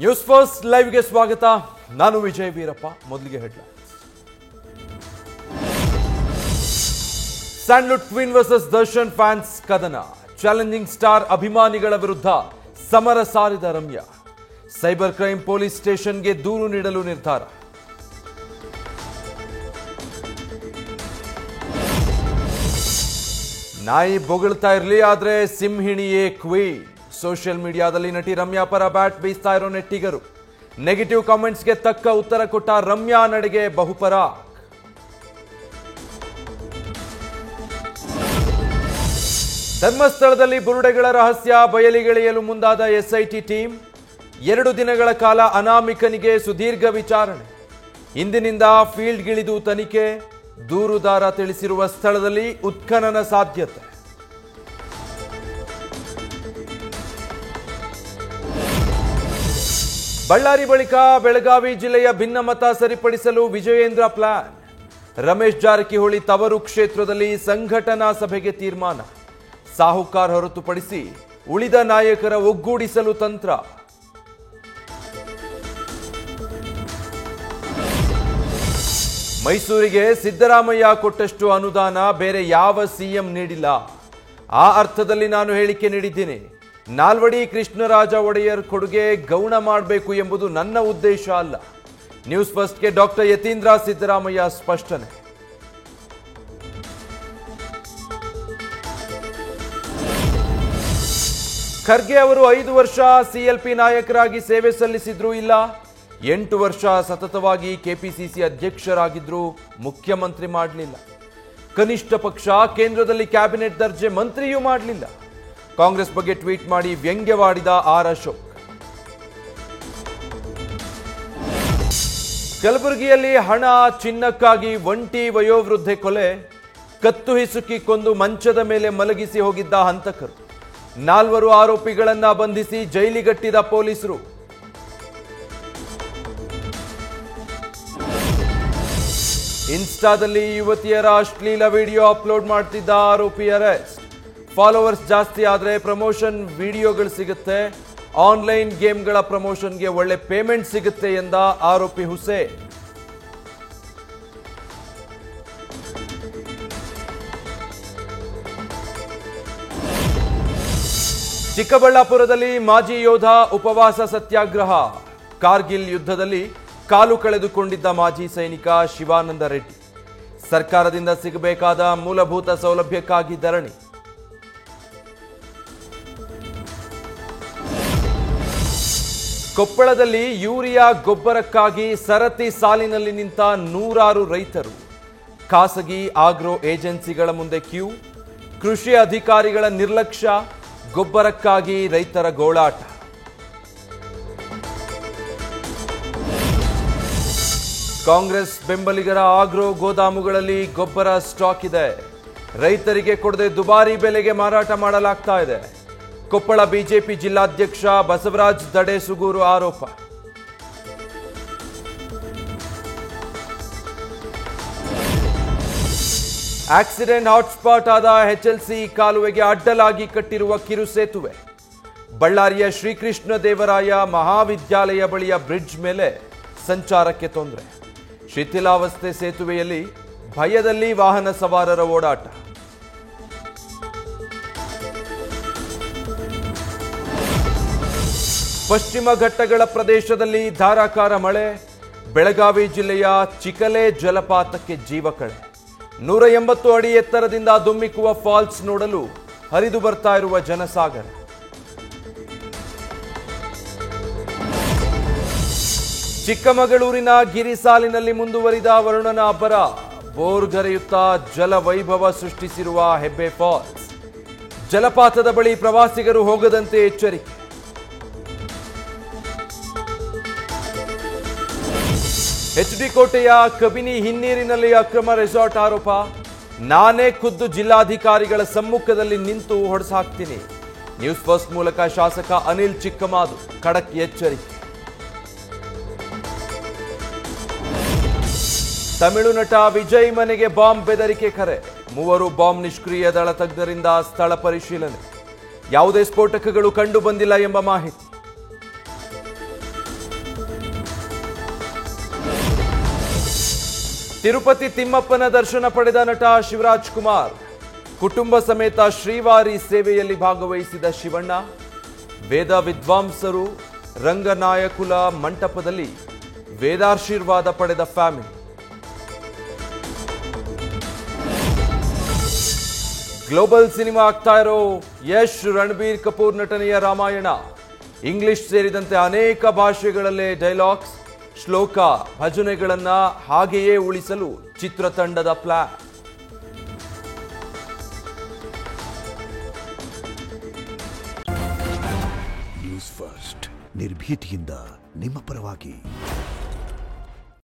News first ಲೈವ್ಗೆ ಸ್ವಾಗತ. ನಾನು ವಿಜಯ್ ವೀರಪ್ಪ. ಮೊದಲಿಗೆ headlines. Sandalwood queen versus Darshan fans ಕದನ. ಚಾಲೆಂಜಿಂಗ್ ಸ್ಟಾರ್ ಅಭಿಮಾನಿಗಳ ವಿರುದ್ಧ ಸಮರ ಸಾರಿದ ರಮ್ಯಾ. ಸೈಬರ್ ಕ್ರೈಮ್ ಪೊಲೀಸ್ ಸ್ಟೇಷನ್ಗೆ ದೂರು ನೀಡಲು ನಿರ್ಧಾರ. ನಾಯಿ ಬೊಗಳ್ತಾ ಇರಲಿ, ಆದ್ರೆ ಸಿಂಹಿಣಿಯೇ ಕ್ವೀನ್. ಸೋಷಿಯಲ್ ಮೀಡಿಯಾದಲ್ಲಿ ನಟಿ ರಮ್ಯಾ ಪರ ಬ್ಯಾಟ್ ಬೀಸ್ತಾ ಇರೋ ನೆಟ್ಟಿಗರು. ನೆಗೆಟಿವ್ ಕಾಮೆಂಟ್ಸ್ಗೆ ತಕ್ಕ ಉತ್ತರ ಕೊಟ್ಟ ರಮ್ಯಾ ನಡೆಗೆ ಬಹುಪರಾಕ್. ಧರ್ಮಸ್ಥಳದಲ್ಲಿ ಬುರುಡೆಗಳ ರಹಸ್ಯ ಬಯಲಿಗೆಳೆಯಲು ಮುಂದಾದ ಎಸ್ಐಟಿ ಟೀಮ್. 2 ದಿನಗಳ ಕಾಲ ಅನಾಮಿಕನಿಗೆ ಸುದೀರ್ಘ ವಿಚಾರಣೆ. ಇಂದಿನಿಂದ ಫೀಲ್ಡ್ಗಿಳಿದು ತನಿಖೆ. ದೂರುದಾರ ತಿಳಿಸಿರುವ ಸ್ಥಳದಲ್ಲಿ ಉತ್ಖನನ ಸಾಧ್ಯತೆ. ಬಳ್ಳಾರಿ ಬಳಿಕ ಬೆಳಗಾವಿ ಜಿಲ್ಲೆಯ ಭಿನ್ನಮತ ಸರಿಪಡಿಸಲು ವಿಜಯೇಂದ್ರ ಪ್ಲಾನ್. ರಮೇಶ್ ಜಾರಕಿಹೊಳಿ ತವರು ಕ್ಷೇತ್ರದಲ್ಲಿ ಸಂಘಟನಾ ಸಭೆಗೆ ತೀರ್ಮಾನ. ಸಾಹುಕಾರ್ ಹೊರತುಪಡಿಸಿ ಉಳಿದ ನಾಯಕರ ಒಗ್ಗೂಡಿಸಲು ತಂತ್ರ. ಮೈಸೂರಿಗೆ ಸಿದ್ದರಾಮಯ್ಯ ಕೊಟ್ಟಷ್ಟು ಅನುದಾನ ಬೇರೆ ಯಾವ ಸಿಎಂ ನೀಡಿಲ್ಲ. ಆ ಅರ್ಥದಲ್ಲಿ ನಾನು ಹೇಳಿಕೆ ನೀಡಿದ್ದೀನಿ. ನಾಲ್ವಡಿ ಕೃಷ್ಣರಾಜ ಒಡೆಯರ್ ಕೊಡುಗೆ ಗೌಣ ಮಾಡಬೇಕು ಎಂಬುದು ನನ್ನ ಉದ್ದೇಶ ಅಲ್ಲ. ನ್ಯೂಸ್ ಫಸ್ಟ್ಗೆ ಡಾಕ್ಟರ್ ಯತೀಂದ್ರ ಸಿದ್ದರಾಮಯ್ಯ ಸ್ಪಷ್ಟನೆ. ಖರ್ಗೆ ಅವರು 5 ವರ್ಷ ಸಿಎಲ್ಪಿ ನಾಯಕರಾಗಿ ಸೇವೆ ಸಲ್ಲಿಸಿದ್ರೂ ಇಲ್ಲ. 8 ವರ್ಷ ಸತತವಾಗಿ ಕೆಪಿಸಿಸಿ ಅಧ್ಯಕ್ಷರಾಗಿದ್ರೂ ಮುಖ್ಯಮಂತ್ರಿ ಮಾಡಲಿಲ್ಲ. ಕನಿಷ್ಠ ಪಕ್ಷ ಕೇಂದ್ರದಲ್ಲಿ ಕ್ಯಾಬಿನೆಟ್ ದರ್ಜೆ ಮಂತ್ರಿಯೂ ಮಾಡಲಿಲ್ಲ. ಕಾಂಗ್ರೆಸ್ ಬಗ್ಗೆ ಟ್ವೀಟ್ ಮಾಡಿ ವ್ಯಂಗ್ಯವಾಡಿದ ಆರ್ ಅಶೋಕ್. ಕಲಬುರಗಿಯಲ್ಲಿ ಹಣ ಚಿನ್ನಕ್ಕಾಗಿ ಒಂಟಿ ವಯೋವೃದ್ಧೆ ಕೊಲೆ. ಕತ್ತು ಹಿಸುಕಿ ಕೊಂದು ಮಂಚದ ಮೇಲೆ ಮಲಗಿಸಿ ಹೋಗಿದ್ದ ಹಂತಕರು. 4 ಆರೋಪಿಗಳನ್ನ ಬಂಧಿಸಿ ಜೈಲಿಗಟ್ಟಿದ ಪೊಲೀಸರು. ಇನ್ಸ್ಟಾದಲ್ಲಿ ಯುವತಿಯರ ಅಶ್ಲೀಲ ವಿಡಿಯೋ ಅಪ್ಲೋಡ್ ಮಾಡ್ತಿದ್ದ ಆರೋಪಿ ಅರೆಸ್ಟ್. ಫಾಲೋವರ್ಸ್ ಜಾಸ್ತಿ ಆದರೆ ಪ್ರಮೋಷನ್ ವಿಡಿಯೋಗಳು ಸಿಗುತ್ತೆ. ಆನ್ಲೈನ್ ಗೇಮ್ಗಳ ಪ್ರಮೋಷನ್ಗೆ ಒಳ್ಳೆ ಪೇಮೆಂಟ್ ಸಿಗುತ್ತೆ ಎಂದ ಆರೋಪಿ ಹುಸೇನ್. ಚಿಕ್ಕಬಳ್ಳಾಪುರದಲ್ಲಿ ಮಾಜಿ ಯೋಧ ಉಪವಾಸ ಸತ್ಯಾಗ್ರಹ. ಕಾರ್ಗಿಲ್ ಯುದ್ಧದಲ್ಲಿ ಕಾಲು ಕಳೆದುಕೊಂಡಿದ್ದ ಮಾಜಿ ಸೈನಿಕ ಶಿವಾನಂದ ರೆಡ್ಡಿ. ಸರ್ಕಾರದಿಂದ ಸಿಗಬೇಕಾದ ಮೂಲಭೂತ ಸೌಲಭ್ಯಕ್ಕಾಗಿ ಧರಣಿ. ಕೊಪ್ಪಳದಲ್ಲಿ ಯೂರಿಯಾ ಗೊಬ್ಬರಕ್ಕಾಗಿ ಸರತಿ ಸಾಲಿನಲ್ಲಿ ನಿಂತ 100 ರೈತರು. ಖಾಸಗಿ ಆಗ್ರೋ ಏಜೆನ್ಸಿಗಳ ಮುಂದೆ ಕ್ಯೂ. ಕೃಷಿ ಅಧಿಕಾರಿಗಳ ನಿರ್ಲಕ್ಷ್ಯ. ಗೊಬ್ಬರಕ್ಕಾಗಿ ರೈತರ ಗೋಳಾಟ. ಕಾಂಗ್ರೆಸ್ ಬೆಂಬಲಿಗರ ಆಗ್ರೋ ಗೋದಾಮುಗಳಲ್ಲಿ ಗೊಬ್ಬರ ಸ್ಟಾಕ್ ಇದೆ. ರೈತರಿಗೆ ಕೊಡದೆ ದುಬಾರಿ ಬೆಲೆಗೆ ಮಾರಾಟ ಮಾಡಲಾಗ್ತಾ ಇದೆ. ಕೊಪ್ಪಳ ಬಿಜೆಪಿ ಜಿಲ್ಲಾಧ್ಯಕ್ಷ ಬಸವರಾಜ್ ದಡೇಸುಗೂರು ಆರೋಪ. ಆಕ್ಸಿಡೆಂಟ್ ಹಾಟ್ಸ್ಪಾಟ್ ಆದ ಎಚ್ಎಲ್ಸಿ ಕಾಲುವೆಗೆ ಅಡ್ಡಲಾಗಿ ಕಟ್ಟಿರುವ ಕಿರು ಸೇತುವೆ. ಬಳ್ಳಾರಿಯ ಶ್ರೀಕೃಷ್ಣ ದೇವರಾಯ ಮಹಾವಿದ್ಯಾಲಯ ಬಳಿಯ ಬ್ರಿಡ್ಜ್ ಮೇಲೆ ಸಂಚಾರಕ್ಕೆ ತೊಂದರೆ. ಶಿಥಿಲಾವಸ್ಥೆ ಸೇತುವೆಯಲ್ಲಿ ಭಯದಲ್ಲಿ ವಾಹನ ಸವಾರರ ಓಡಾಟ. ಪಶ್ಚಿಮ ಘಟ್ಟಗಳ ಪ್ರದೇಶದಲ್ಲಿ ಧಾರಾಕಾರ ಮಳೆ. ಬೆಳಗಾವಿ ಜಿಲ್ಲೆಯ ಚಿಕಲೆ ಜಲಪಾತಕ್ಕೆ ಜೀವಕಳೆ. 180 ಅಡಿ ಎತ್ತರದಿಂದ ಧುಮ್ಮಿಕ್ಕುವ ಫಾಲ್ಸ್ ನೋಡಲು ಹರಿದು ಬರ್ತಾ ಇರುವ ಜನಸಾಗರ. ಚಿಕ್ಕಮಗಳೂರಿನ ಗಿರಿಸಾಲಿನಲ್ಲಿ ಮುಂದುವರಿದ ವರುಣನ ಅಬ್ಬರ. ಬೋರ್ಗರೆಯುತ್ತಾ ಜಲವೈಭವ ಸೃಷ್ಟಿಸಿರುವ ಹೆಬ್ಬೆ ಫಾಲ್ಸ್. ಜಲಪಾತದ ಬಳಿ ಪ್ರವಾಸಿಗರು ಹೋಗದಂತೆ ಎಚ್ಚರಿಕೆ. ಎಚ್ಡಿ ಕೋಟೆಯ ಕಬಿನಿ ಹಿನ್ನೀರಿನಲ್ಲಿ ಅಕ್ರಮ ರೆಸಾರ್ಟ್ ಆರೋಪ. ನಾನೇ ಖುದ್ದು ಜಿಲ್ಲಾಧಿಕಾರಿಗಳ ಸಮ್ಮುಖದಲ್ಲಿ ನಿಂತು ಹೊಡೆಸಾಕ್ತೀನಿ. ನ್ಯೂಸ್ ಫಸ್ಟ್ ಮೂಲಕ ಶಾಸಕ ಅನಿಲ್ ಚಿಕ್ಕಮಾದು ಖಡಕ್ ಎಚ್ಚರಿಕೆ. ತಮಿಳು ನಟ ವಿಜಯ್ ಮನೆಗೆ ಬಾಂಬ್ ಬೆದರಿಕೆ ಕರೆ. 3 ಬಾಂಬ್ ನಿಷ್ಕ್ರಿಯ ದಳ ತಜ್ಞರಿಂದ ಸ್ಥಳ ಪರಿಶೀಲನೆ. ಯಾವುದೇ ಸ್ಫೋಟಕಗಳು ಕಂಡು ಬಂದಿಲ್ಲ ಎಂಬ ಮಾಹಿತಿ. ತಿರುಪತಿ ತಿಮ್ಮಪ್ಪನ ದರ್ಶನ ಪಡೆದ ನಟ ಶಿವರಾಜ್ ಕುಮಾರ್. ಕುಟುಂಬ ಸಮೇತ ಶ್ರೀವಾರಿ ಸೇವೆಯಲ್ಲಿ ಭಾಗವಹಿಸಿದ ಶಿವಣ್ಣ. ವೇದ ವಿದ್ವಾಂಸರು ರಂಗನಾಯಕುಲ ಮಂಟಪದಲ್ಲಿ ವೇದಾಶೀರ್ವಾದ ಪಡೆದ ಫ್ಯಾಮಿಲಿ. ಗ್ಲೋಬಲ್ ಸಿನಿಮಾ ಆಗ್ತಾ ಇರೋ ಯಶ್ ರಣಬೀರ್ ಕಪೂರ್ ನಟನೆಯ ರಾಮಾಯಣ. ಇಂಗ್ಲಿಷ್ ಸೇರಿದಂತೆ ಅನೇಕ ಭಾಷೆಗಳಲ್ಲೇ ಡೈಲಾಗ್ಸ್, ಶ್ಲೋಕ, ಭಜನೆಗಳನ್ನ ಹಾಗೆಯೇ ಉಳಿಸಲು ಚಿತ್ರತಂಡದ ಪ್ಲಾನ್. ನ್ಯೂಸ್ ಫಸ್ಟ್ ನಿರ್ಭೀತಿಯಿಂದ ನಿಮ್ಮ ಪರವಾಗಿ.